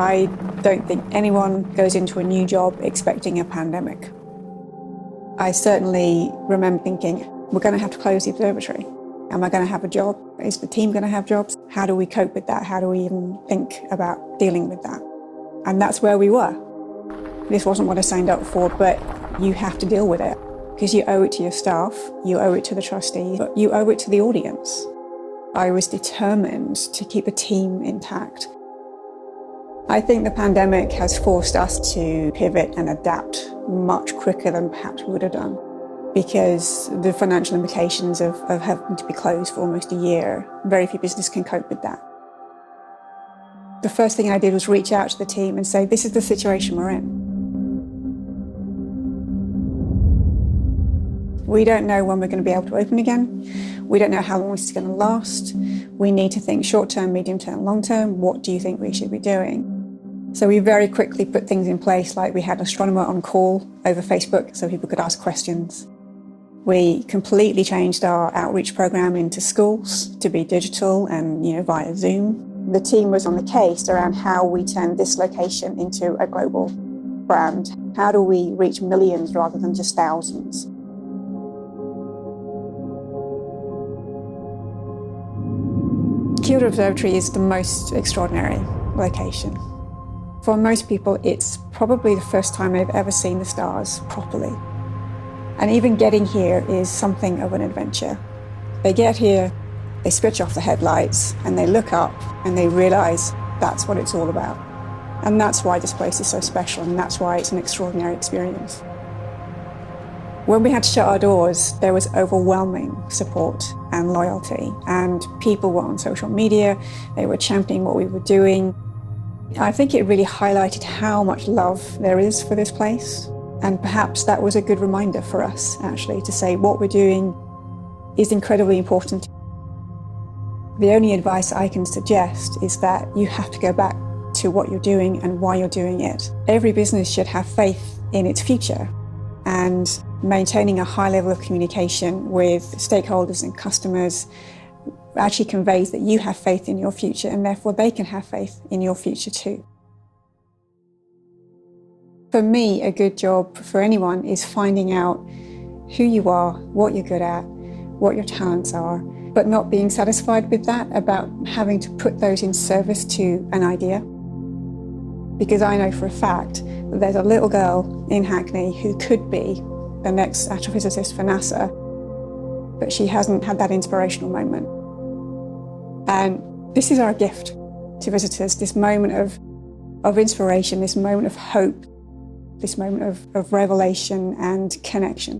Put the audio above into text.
I don't think anyone goes into a new job expecting a pandemic. I certainly remember thinking, we're going to have to close the observatory. Am I going to have a job? Is the team going to have jobs? How do we cope with that? How do we even think about dealing with that? And that's where we were. This wasn't what I signed up for, but you have to deal with it because you owe it to your staff, you owe it to the trustees, but you owe it to the audience. I was determined to keep the team intact. I think the pandemic has forced us to pivot and adapt much quicker than perhaps we would have done, because the financial implications of having to be closed for almost a year, very few businesses can cope with that. The first thing I did was reach out to the team and say, this is the situation we're in. We don't know when we're going to be able to open again. We don't know how long this is going to last. We need to think short-term, medium-term, long-term. What do you think we should be doing? So we very quickly put things in place, like we had an astronomer on call over Facebook so people could ask questions. We completely changed our outreach program into schools to be digital and via Zoom. The team was on the case around how we turn this location into a global brand. How do we reach millions rather than just thousands? Kielder Observatory is the most extraordinary location. For most people, it's probably the first time they've ever seen the stars properly. And even getting here is something of an adventure. They get here, they switch off the headlights, and they look up and they realize that's what it's all about. And that's why this place is so special, and that's why it's an extraordinary experience. When we had to shut our doors, there was overwhelming support and loyalty, and people were on social media, they were championing what we were doing. I think it really highlighted how much love there is for this place, and perhaps that was a good reminder for us, actually, to say what we're doing is incredibly important. The only advice I can suggest is that you have to go back to what you're doing and why you're doing it. Every business should have faith in its future, and maintaining a high level of communication with stakeholders and customers actually conveys that you have faith in your future, and therefore they can have faith in your future too. For me, a good job for anyone is finding out who you are, what you're good at, what your talents are, but not being satisfied with that, about having to put those in service to an idea. Because I know for a fact that there's a little girl in Hackney who could be the next astrophysicist for NASA, but she hasn't had that inspirational moment. And this is our gift to visitors, this moment of inspiration, this moment of hope, this moment of revelation and connection.